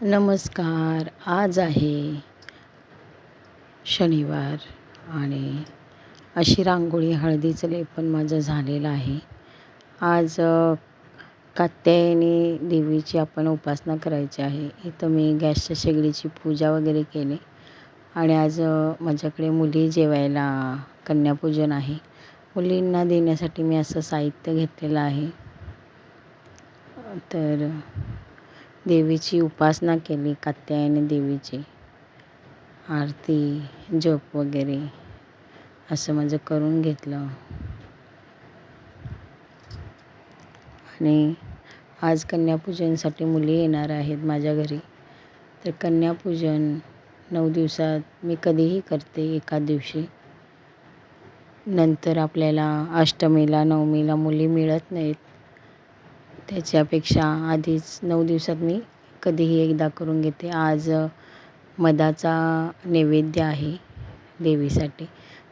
नमस्कार. आज आहे शनिवार आणि अशी रांगोळी हळदीचं लेपन माझं झालेलं आहे. आज कात्यायनी देवीची आपण उपासना करायची आहे. इथं मी गॅसच्या शेगडीची पूजा वगैरे केली आणि आज माझ्याकडे मुली जेवायला कन्यापूजन आहे. मुलींना देण्यासाठी मी असं साहित्य घेतलेलं आहे. तर देवीची उपासना केली, कात्यायनी देवीची आरती जप वगैरे असं माझं करून घेतलं. आणि आज कन्यापूजनसाठी मुली येणार आहेत माझ्या घरी. तर कन्यापूजन 9 दिवसात मी कधीही करते. एका दिवशी नंतर आपल्याला अष्टमीला नवमीला मुली मिळत नाहीत. त्याच्यापेक्षा आधीच 9 दिवसात मी कधीही एकदा करून घेते. आज मधाचा नैवेद्य आहे देवीसाठी.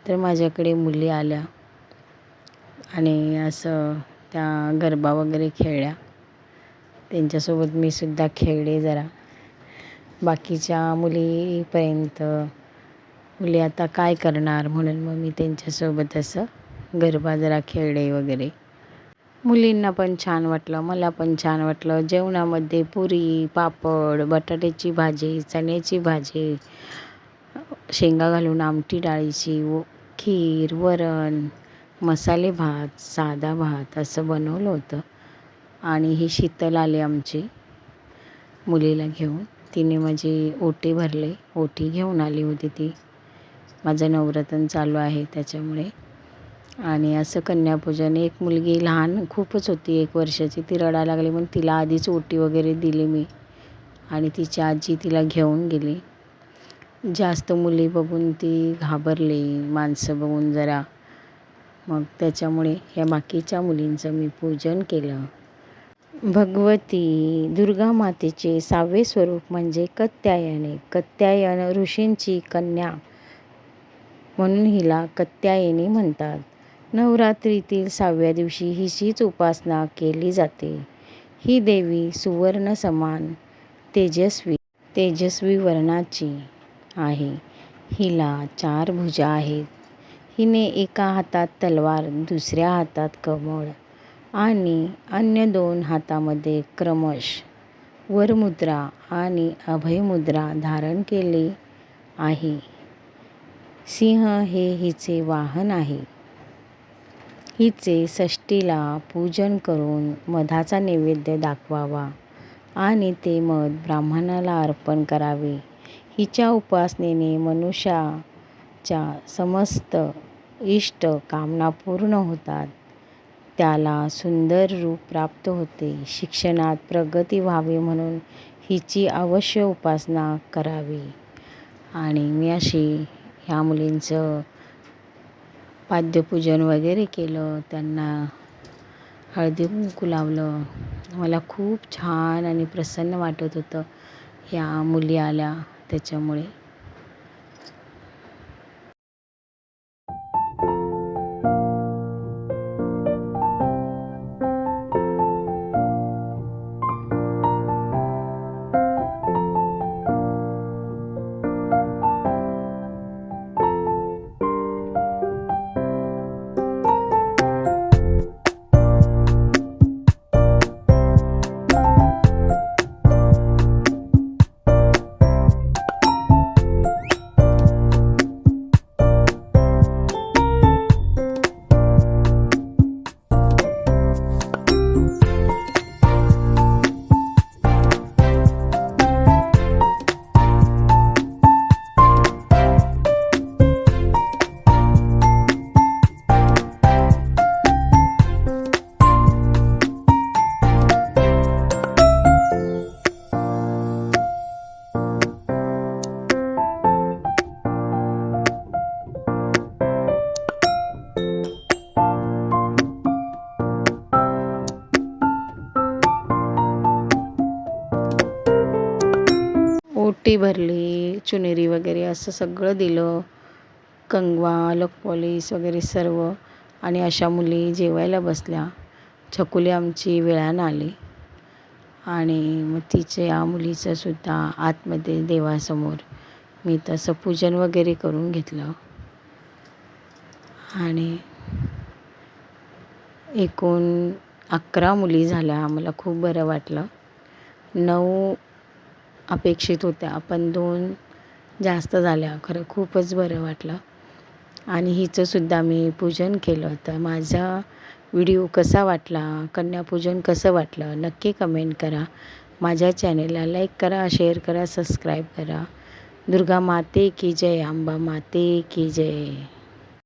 तर माझ्याकडे मुली आल्या आणि असं त्या गरबा वगैरे खेळल्या. त्यांच्यासोबत मी सुद्धा खेळले जरा. बाकीच्या मुलीपर्यंत मुली आता काय करणार म्हणून मग मी त्यांच्यासोबत असं गरबा जरा खेळले वगैरे. मुलींना पण छान वाटलं, मला पण छान वाटलं. जेवणामध्ये पुरी, पापड, बटाट्याची भाजी, चण्याची भाजी, शेंगा घालून आमटी डाळीची, खीर, वरण, मसाले भात, साधा भात असं बनवलं होतं. आणि ही शीतल आली आमची मुलीला घेऊन. तिने माझी ओटी भरले. ओटी घेऊन आली होती ती. माझं नवरात्र चालू आहे त्याच्यामुळे. आणि असं कन्यापूजन. एक मुलगी लहान खूपच होती, 1 वर्षाची. ती रडायला लागली म्हणून तिला आधीच ओटी वगैरे दिली मी आणि तिची आजी तिला घेऊन गेली. जास्त मुली बघून ती घाबरली, माणसं बघून जरा. मग त्याच्यामुळे ह्या बाकीच्या मुलींचं मी पूजन केलं. भगवती दुर्गा मातेचे 6वे स्वरूप म्हणजे कात्यायनी. कात्यायन ऋषींची कन्या म्हणून हिला कात्यायनी म्हणतात. नवरात्रीतील 6व्या दिवशी हिचीच उपासना केली जाते. ही देवी सुवर्ण समान तेजस्वी वर्णाची आहे. हिला 4 भुजा आहेत. हिने एका हातात तलवार, दुसऱ्या हातात कमळ आणि अन्य 2 हातामध्ये क्रमश वरमुद्रा आणि अभयमुद्रा धारण केली आहे. सिंह हे हिचे वाहन आहे. हिचे षष्टीला पूजन करून मधाचा नैवेद्य दाखवावा आणि ते मध ब्राह्मणाला अर्पण करावे. हिच्या उपासनेने मनुष्याच्या समस्त इष्ट कामना पूर्ण होतात. त्याला सुंदर रूप प्राप्त होते. शिक्षणात प्रगती व्हावी म्हणून हिची अवश्य उपासना करावी. आणि मी अशी ह्या मुलींचं पाद्यपूजन वगैरे केलं. त्यांना हळदी कुंकू लावलं. मला खूप छान आणि प्रसन्न वाटत होतं ह्या मुली आल्या त्याच्यामुळे. ओटी भरली, चुनरी वगैरे असं सगळं दिलं. कंगवा, लकपॉलिश वगैरे सर्व. आणि अशा मुली जेवायला बसल्या. छकुली आमची वेळानं आली आणि मग या मुलीचंसुद्धा आतमध्ये देवासमोर मी तसं पूजन वगैरे करून घेतलं. आणि एकूण 11 मुली झाल्या. आम्हाला खूप बरं वाटलं. 9 अपेक्षित होत्या, पण 2 जास्त झाल्या. खरं खूपच बरं वाटलं. आणि हिचंसुद्धा मी पूजन केलं. तर माझा व्हिडिओ कसा वाटला, कन्यापूजन कसं वाटलं, नक्की कमेंट करा. माझ्या चॅनेलला लाईक करा, शेअर करा, सबस्क्राईब करा. दुर्गा माते की जय, अंबा माते की जय.